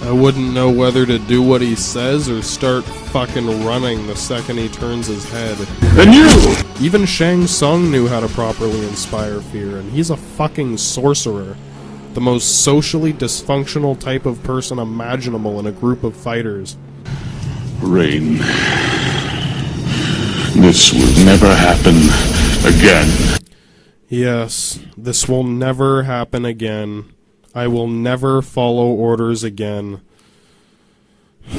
I wouldn't know whether to do what he says or start fucking running the second he turns his head. And you! Even Shang Tsung knew how to properly inspire fear, and he's a fucking sorcerer. The most socially dysfunctional type of person imaginable in a group of fighters. Rain. This will never happen again. Yes, this will never happen again. I will never follow orders again. It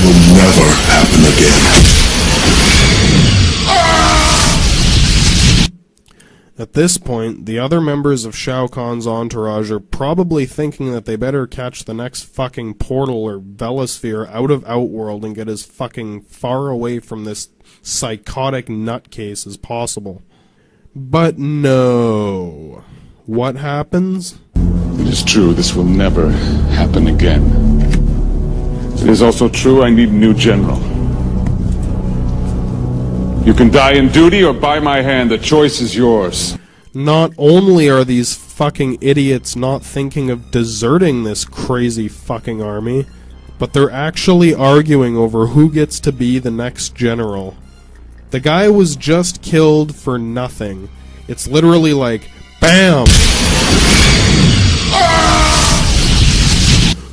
will never happen again. At this point, the other members of Shao Kahn's entourage are probably thinking that they better catch the next fucking portal or Velosphere out of Outworld and get as fucking far away from this psychotic nutcase as possible. But no. What happens? It is true, this will never happen again. It is also true I need a new general. You can die in duty or by my hand, the choice is yours. Not only are these fucking idiots not thinking of deserting this crazy fucking army, but they're actually arguing over who gets to be the next general. The guy was just killed for nothing. It's literally like, BAM!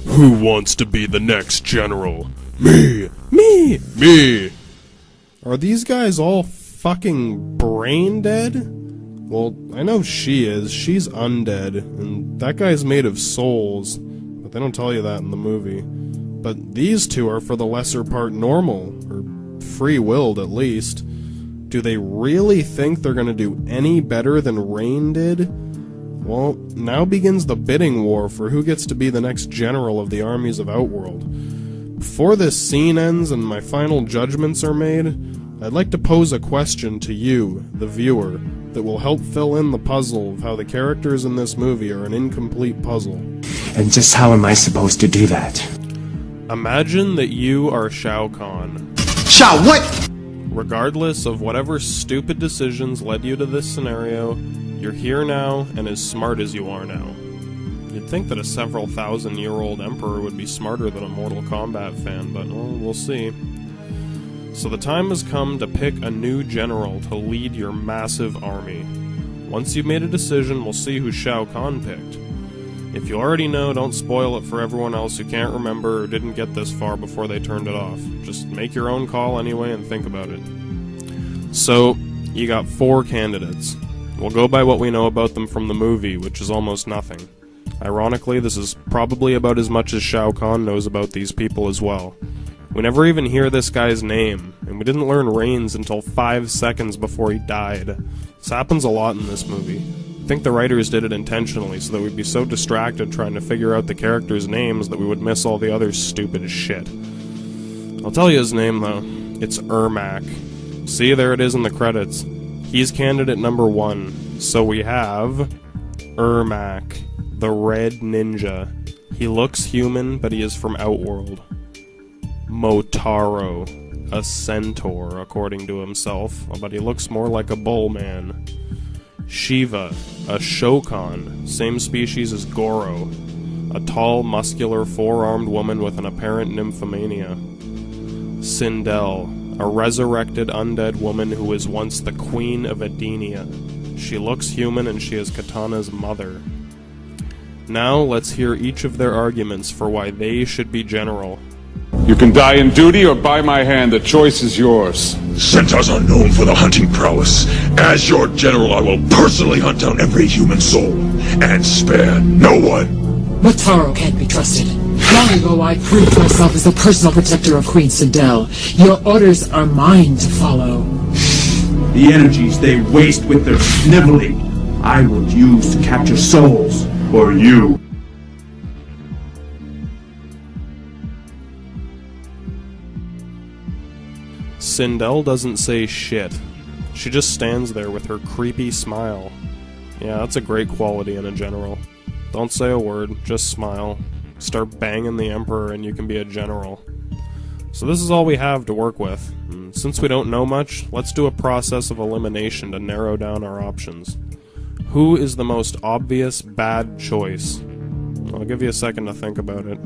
Who wants to be the next general? Me! Me! Me! Are these guys all fucking brain dead? Well, I know she is. She's undead. And that guy's made of souls. But they don't tell you that in the movie. But these two are for the lesser part normal. Or free-willed, at least. Do they really think they're gonna do any better than Rain did? Well, now begins the bidding war for who gets to be the next general of the armies of Outworld. Before this scene ends and my final judgments are made, I'd like to pose a question to you, the viewer, that will help fill in the puzzle of how the characters in this movie are an incomplete puzzle. And just how am I supposed to do that? Imagine that you are Shao Kahn. Shao, what? Regardless of whatever stupid decisions led you to this scenario, you're here now and as smart as you are now. You'd think that a several thousand-year-old emperor would be smarter than a Mortal Kombat fan, but well, we'll see. So the time has come to pick a new general to lead your massive army. Once you've made a decision, we'll see who Shao Kahn picked. If you already know, don't spoil it for everyone else who can't remember or didn't get this far before they turned it off. Just make your own call anyway and think about it. So, you got 4 candidates. We'll go by what we know about them from the movie, which is almost nothing. Ironically, this is probably about as much as Shao Kahn knows about these people as well. We never even hear this guy's name, and we didn't learn Rain's until 5 seconds before he died. This happens a lot in this movie. I think the writers did it intentionally so that we'd be so distracted trying to figure out the characters' names that we would miss all the other stupid shit. I'll tell you his name, though. It's Ermac. See, there it is in the credits. He's candidate number 1. So we have Ermac, the Red Ninja. He looks human, but he is from Outworld. Motaro, a centaur, according to himself, but he looks more like a bull man. Shiva, a Shokan, same species as Goro, a tall, muscular, 4-armed woman with an apparent nymphomania. Sindel, a resurrected undead woman who was once the Queen of Edenia. She looks human and she is Katana's mother. Now let's hear each of their arguments for why they should be general. You can die in duty or by my hand, the choice is yours. Centaurs are known for their hunting prowess. As your general, I will personally hunt down every human soul, and spare no one. Motaro can't be trusted. Long ago I proved myself as the personal protector of Queen Sindel. Your orders are mine to follow. The energies they waste with their sniveling, I will use to capture souls for you. Sindel doesn't say shit. She just stands there with her creepy smile. Yeah, that's a great quality in a general. Don't say a word, just smile. Start banging the Emperor and you can be a general. So this is all we have to work with. And since we don't know much, let's do a process of elimination to narrow down our options. Who is the most obvious bad choice? I'll give you a second to think about it.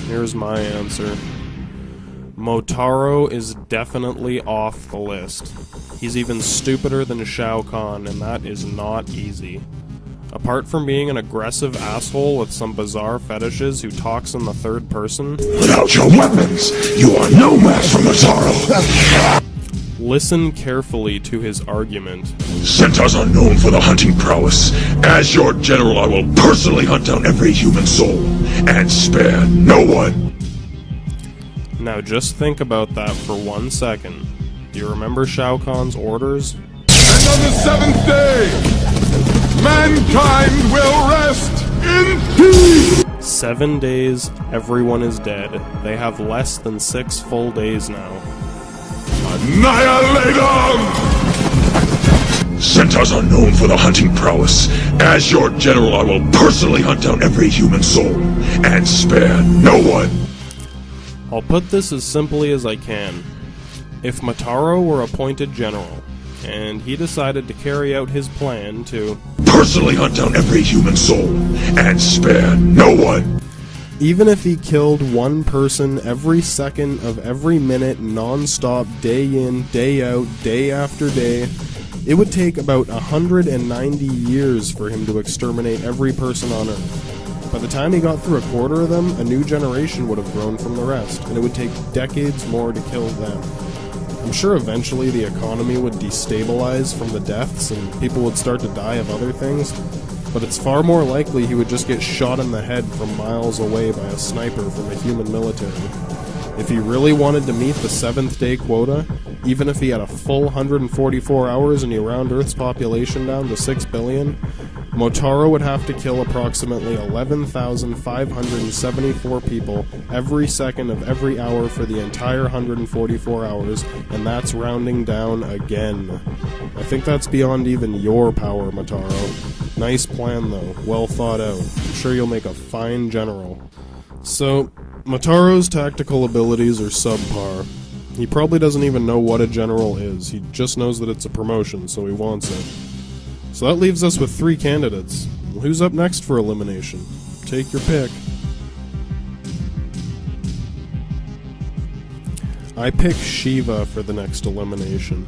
Here's my answer. Motaro is definitely off the list. He's even stupider than Shao Kahn, and that is not easy. Apart from being an aggressive asshole with some bizarre fetishes who talks in the third person, Without your weapons, you are no match for Motaro. listen carefully to his argument. Centaurs are known for their hunting prowess. As your general, I will personally hunt down every human soul, and spare no one. Now just think about that for 1 second. Do you remember Shao Kahn's orders? And on the seventh day, mankind will rest in peace! 7 days, everyone is dead. They have less than 6 full days now. Annihilate them! Centaurs are known for their hunting prowess. As your general, I will personally hunt down every human soul, and spare no one. I'll put this as simply as I can. If Motaro were appointed general, and he decided to carry out his plan to Personally hunt down every human soul, and spare no one. even if he killed one person every second of every minute, non-stop, day in, day out, day after day, it would take about 190 years for him to exterminate every person on Earth. By the time he got through a quarter of them, a new generation would have grown from the rest, and it would take decades more to kill them. I'm sure eventually the economy would destabilize from the deaths and people would start to die of other things, but it's far more likely he would just get shot in the head from miles away by a sniper from a human military. If he really wanted to meet the 7th day quota, even if he had a full 144 hours and he round Earth's population down to 6 billion, Motaro would have to kill approximately 11,574 people every second of every hour for the entire 144 hours, and that's rounding down again. I think that's beyond even your power, Motaro. Nice plan though, well thought out. I'm sure you'll make a fine general. So, Motaro's tactical abilities are subpar. He probably doesn't even know what a general is, he just knows that it's a promotion, so he wants it. So that leaves us with 3 candidates. Who's up next for elimination? Take your pick. I pick Shiva for the next elimination.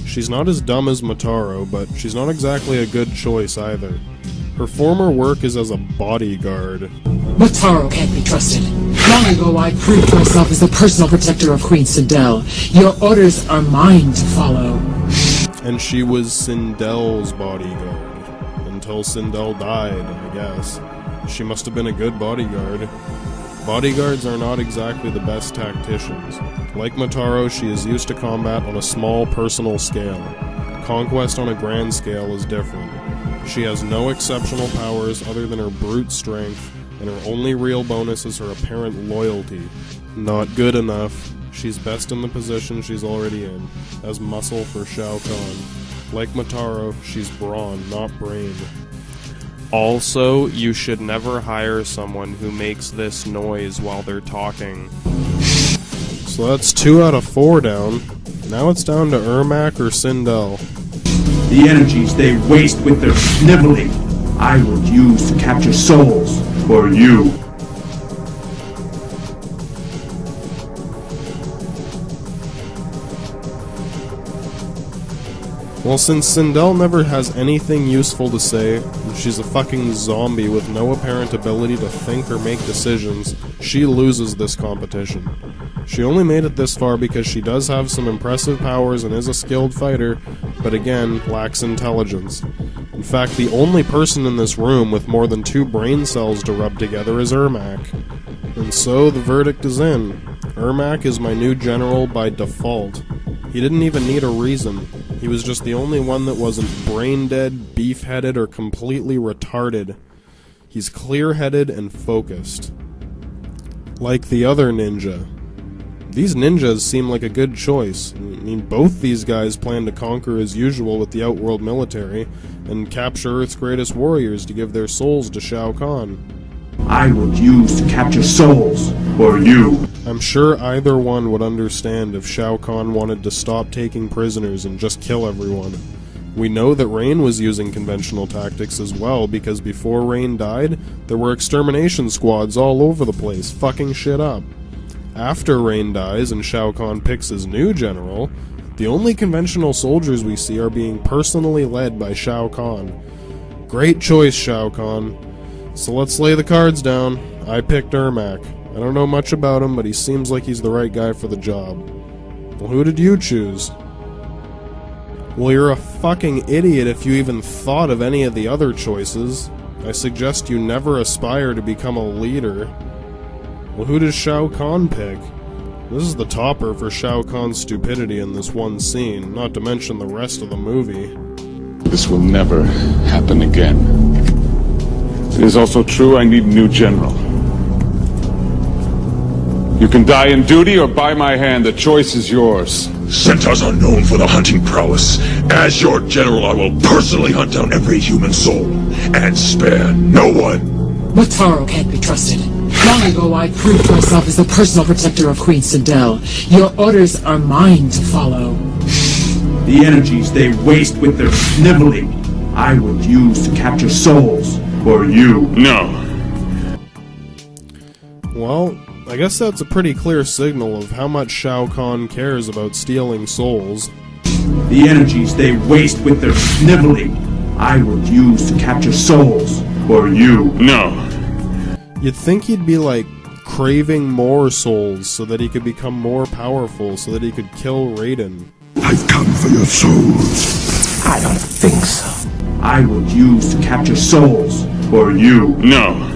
She's not as dumb as Motaro, but she's not exactly a good choice either. Her former work is as a bodyguard. Motaro can't be trusted. Long ago I proved myself as the personal protector of Queen Sindel. Your orders are mine to follow. And she was Sindel's bodyguard. Until Sindel died, I guess. She must have been a good bodyguard. Bodyguards are not exactly the best tacticians. Like Motaro, she is used to combat on a small personal scale. Conquest on a grand scale is different. She has no exceptional powers other than her brute strength, and her only real bonus is her apparent loyalty. Not good enough. She's best in the position she's already in, as muscle for Shao Kahn. Like Motaro, she's brawn, not brain. Also, you should never hire someone who makes this noise while they're talking. So that's 2 out of 4 down. Now it's down to Ermac or Sindel. The energies they waste with their sniveling, I will use to capture souls for you. Well, since Sindel never has anything useful to say, and she's a fucking zombie with no apparent ability to think or make decisions, she loses this competition. She only made it this far because she does have some impressive powers and is a skilled fighter, but again, lacks intelligence. In fact, the only person in this room with more than 2 brain cells to rub together is Ermac. And so the verdict is in. Ermac is my new general by default. He didn't even need a reason. He was just the only one that wasn't brain-dead, beef-headed, or completely retarded. He's clear-headed and focused. Like the other ninja. These ninjas seem like a good choice. I mean, both these guys plan to conquer as usual with the Outworld military, and capture Earth's greatest warriors to give their souls to Shao Kahn. I will use to capture souls for you. I'm sure either one would understand if Shao Kahn wanted to stop taking prisoners and just kill everyone. We know that Rain was using conventional tactics as well, because before Rain died, there were extermination squads all over the place, fucking shit up. After Rain dies and Shao Kahn picks his new general, the only conventional soldiers we see are being personally led by Shao Kahn. Great choice, Shao Kahn. So let's lay the cards down. I picked Ermac. I don't know much about him, but he seems like he's the right guy for the job. Well, who did you choose? Well, you're a fucking idiot if you even thought of any of the other choices. I suggest you never aspire to become a leader. Well, who does Shao Kahn pick? This is the topper for Shao Kahn's stupidity in this one scene, not to mention the rest of the movie. This will never happen again. It is also true I need a new general. You can die in duty or by my hand. The choice is yours. Centaurs are known for their hunting prowess. As your general, I will personally hunt down every human soul and spare no one. But Taro can't be trusted. Long ago I proved myself as the personal protector of Queen Sindel. Your orders are mine to follow. The energies they waste with their sniveling, I would use to capture souls for you. No. Well, I guess that's a pretty clear signal of how much Shao Kahn cares about stealing souls. The energies they waste with their sniveling, I would use to capture souls for you. No. You'd think he'd be like craving more souls so that he could become more powerful, so that he could kill Raiden. I've come for your souls. I don't think so. I would use to capture souls for you. No.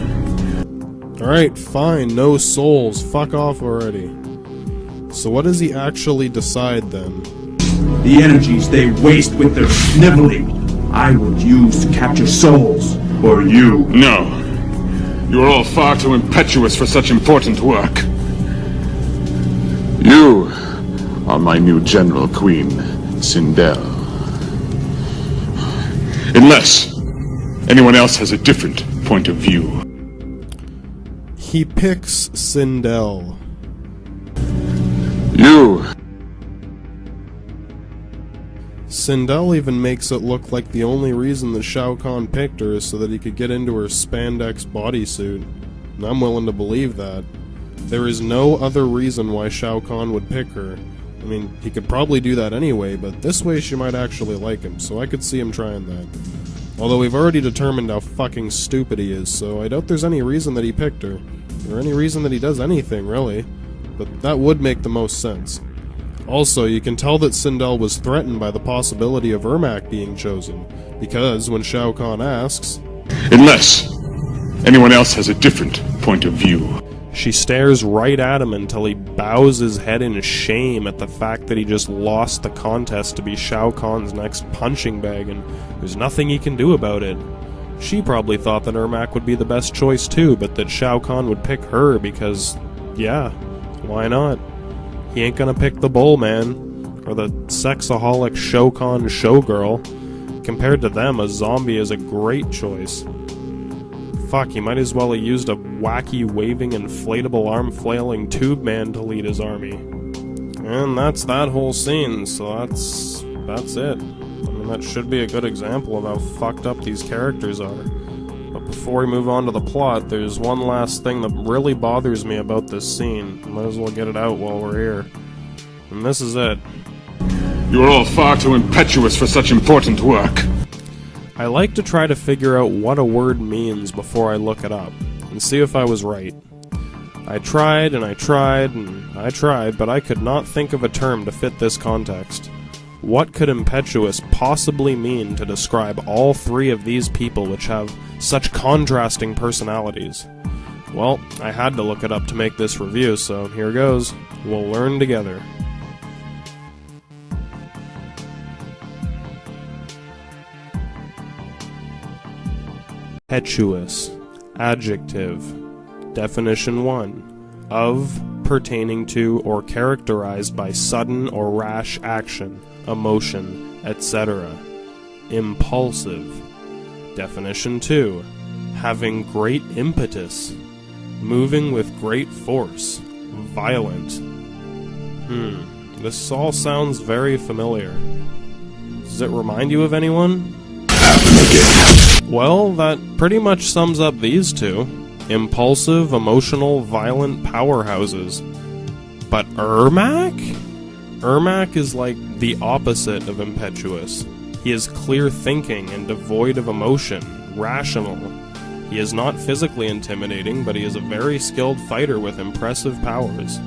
Alright, fine, no souls, fuck off already. So what does he actually decide then? The energies they waste with their sniveling, I would use to capture souls for you. No. You are all far too impetuous for such important work. You are my new general, Queen Sindel. Unless anyone else has a different point of view. He picks Sindel. You. Sindel even makes it look like the only reason that Shao Kahn picked her is so that he could get into her spandex bodysuit. And I'm willing to believe that. There is no other reason why Shao Kahn would pick her. I mean, he could probably do that anyway, but this way she might actually like him, so I could see him trying that. Although we've already determined how fucking stupid he is, so I doubt there's any reason that he picked her. Or any reason that he does anything, really. But that would make the most sense. Also, you can tell that Sindel was threatened by the possibility of Ermac being chosen, because when Shao Kahn asks, Unless anyone else has a different point of view. She stares right at him until he bows his head in shame at the fact that he just lost the contest to be Shao Kahn's next punching bag, and there's nothing he can do about it. She probably thought that Ermac would be the best choice too, but that Shao Kahn would pick her because, yeah, why not? He ain't gonna pick the bull, man. Or the sexaholic Shao Kahn showgirl. Compared to them, a zombie is a great choice. Fuck, he might as well have used a wacky, waving, inflatable, arm-flailing tube man to lead his army. And that's that whole scene, so that's it. I mean, that should be a good example of how fucked up these characters are. But before we move on to the plot, there's one last thing that really bothers me about this scene. Might as well get it out while we're here. And this is it. You are all far too impetuous for such important work. I like to try to figure out what a word means before I look it up, and see if I was right. I tried, and I tried, and I tried, but I could not think of a term to fit this context. What could impetuous possibly mean to describe all three of these people which have such contrasting personalities? Well, I had to look it up to make this review, so here goes. We'll learn together. Impetuous. Adjective. Definition 1. Of, pertaining to, or characterized by sudden or rash action, emotion, etc. Impulsive. Definition 2. Having great impetus. Moving with great force. Violent. This all sounds very familiar. Does it remind you of anyone? Well, that pretty much sums up these two. Impulsive, emotional, violent powerhouses. But Ermac? Ermac is like the opposite of impetuous. He is clear-thinking and devoid of emotion, rational. He is not physically intimidating, but he is a very skilled fighter with impressive powers.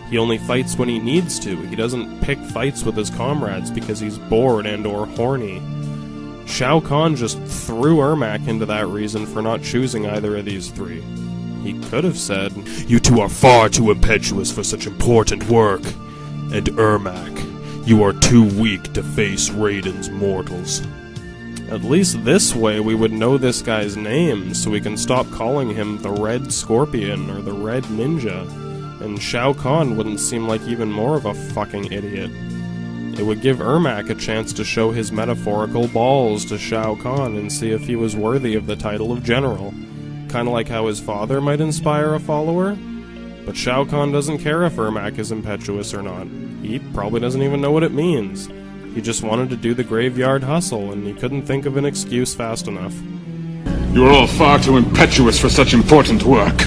He only fights when he needs to. He doesn't pick fights with his comrades because he's bored and/or horny. Shao Kahn just threw Ermac into that reason for not choosing either of these three. He could have said, You two are far too impetuous for such important work. And Ermac, you are too weak to face Raiden's mortals. at least this way we would know this guy's name, so we can stop calling him the Red Scorpion or the Red Ninja, and Shao Kahn wouldn't seem like even more of a fucking idiot. It would give Ermac a chance to show his metaphorical balls to Shao Kahn and see if he was worthy of the title of general. Kinda like how his father might inspire a follower. But Shao Kahn doesn't care if Ermac is impetuous or not. He probably doesn't even know what it means. He just wanted to do the graveyard hustle, and he couldn't think of an excuse fast enough. You are all far too impetuous for such important work.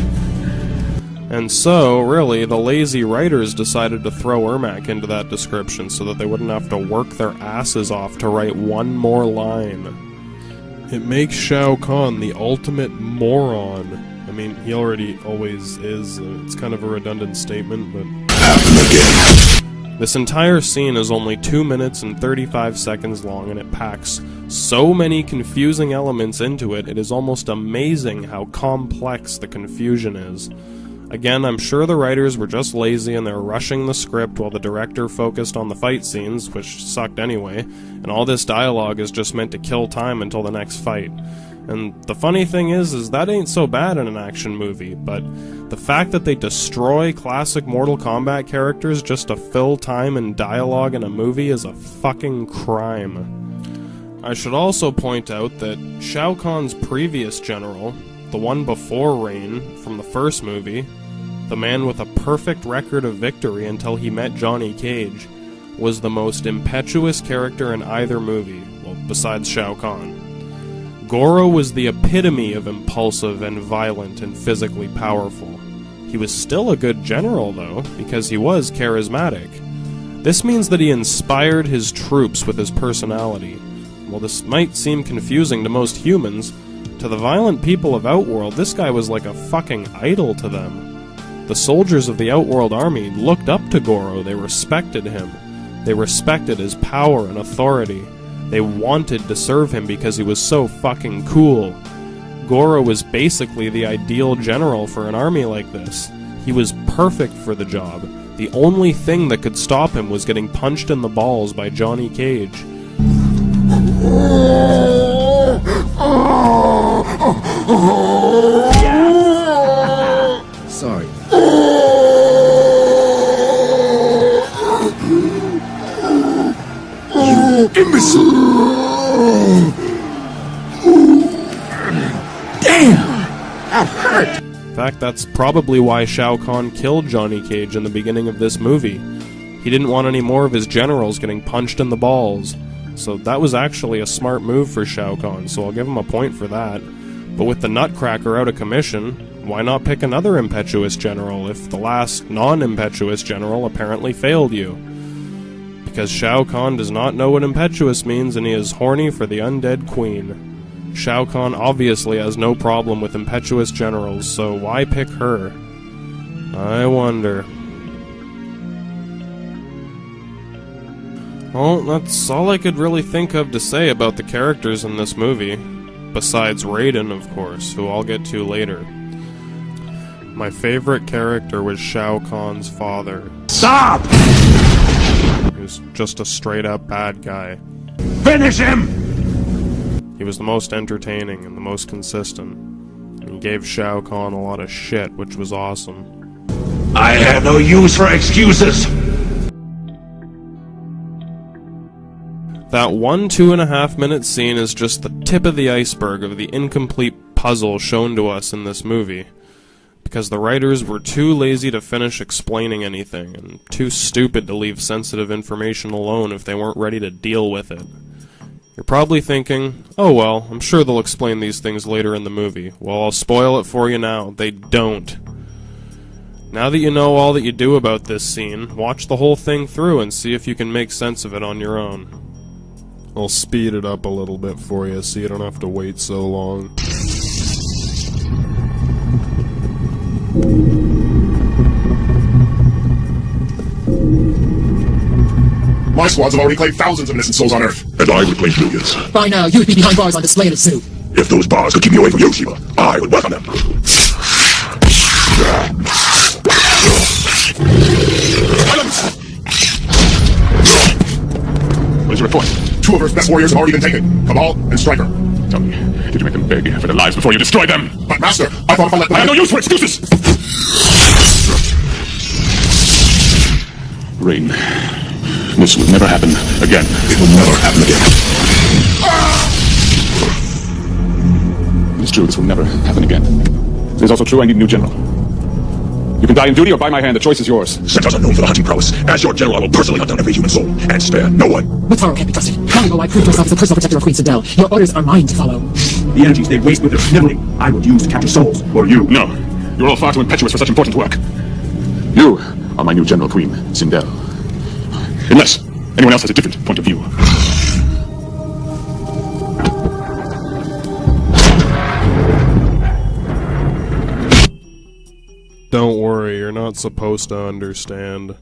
And so, really, the lazy writers decided to throw Ermac into that description so that they wouldn't have to work their asses off to write one more line. It makes Shao Kahn the ultimate moron. I mean, he already always is. It's kind of a redundant statement, but... This entire scene is only 2 minutes and 35 seconds long, and it packs so many confusing elements into it, it is almost amazing how complex the confusion is. Again, I'm sure the writers were just lazy and they were rushing the script while the director focused on the fight scenes, which sucked anyway, and all this dialogue is just meant to kill time until the next fight. And the funny thing is that ain't so bad in an action movie, but the fact that they destroy classic Mortal Kombat characters just to fill time and dialogue in a movie is a fucking crime. I should also point out that Shao Kahn's previous general, the one before Rain from the first movie, the man with a perfect record of victory until he met Johnny Cage, was the most impetuous character in either movie, well, besides Shao Kahn. Goro was the epitome of impulsive and violent and physically powerful. He was still a good general, though, because he was charismatic. This means that he inspired his troops with his personality. While this might seem confusing to most humans, to the violent people of Outworld, this guy was like a fucking idol to them. The soldiers of the Outworld army looked up to Goro, they respected him. They respected his power and authority. They wanted to serve him because he was so fucking cool. Goro was basically the ideal general for an army like this. He was perfect for the job. The only thing that could stop him was getting punched in the balls by Johnny Cage. Sorry. Imbecile! Damn! That hurt! In fact, that's probably why Shao Kahn killed Johnny Cage in the beginning of this movie. He didn't want any more of his generals getting punched in the balls. So that was actually a smart move for Shao Kahn, so I'll give him a point for that. But with the Nutcracker out of commission, why not pick another impetuous general if the last non-impetuous general apparently failed you? Because Shao Kahn does not know what impetuous means and he is horny for the undead queen. Shao Kahn obviously has no problem with impetuous generals, so why pick her? I wonder. Well, that's all I could really think of to say about the characters in this movie. Besides Raiden, of course, who I'll get to later. My favorite character was Shao Kahn's father. Stop! He was just a straight-up bad guy. Finish him! He was the most entertaining and the most consistent. And he gave Shao Kahn a lot of shit, which was awesome. I have no use for excuses! That 2.5 minute scene is just the tip of the iceberg of the incomplete puzzle shown to us in this movie. because the writers were too lazy to finish explaining anything, and too stupid to leave sensitive information alone if they weren't ready to deal with it. You're probably thinking, oh well, I'm sure they'll explain these things later in the movie. Well, I'll spoil it for you now. They don't. Now that you know all that you do about this scene, watch the whole thing through and see if you can make sense of it on your own. I'll speed it up a little bit for you so you don't have to wait so long. My squads have already claimed thousands of innocent souls on Earth. And I would claim millions. By now, you would be behind bars on display in a zoo. If those bars could keep me away from you, Shiva, I would welcome them. What is your report? 2 of Earth's best warriors have already been taken. Cabal and Striker. Tell me, did you make them beg for their lives before you destroyed them? But Master, I thought if I let them... I have no use for excuses! Rain, this will never happen again. It will never happen again. It is true, this will never happen again. It is also true, I need a new general. You can die in duty or by my hand, the choice is yours. Sent us unknown for the hunting prowess. As your general, I will personally hunt down every human soul, and spare no one. Motaro can't be trusted. Long ago, I proved myself as a personal protector of Queen Sindel. Your orders are mine to follow. The energies they waste with their sniveling, I will use to capture souls. Or you. No, you're all far too impetuous for such important work. You are my new general, Queen Sindel. Unless anyone else has a different point of view. Don't worry, you're not supposed to understand.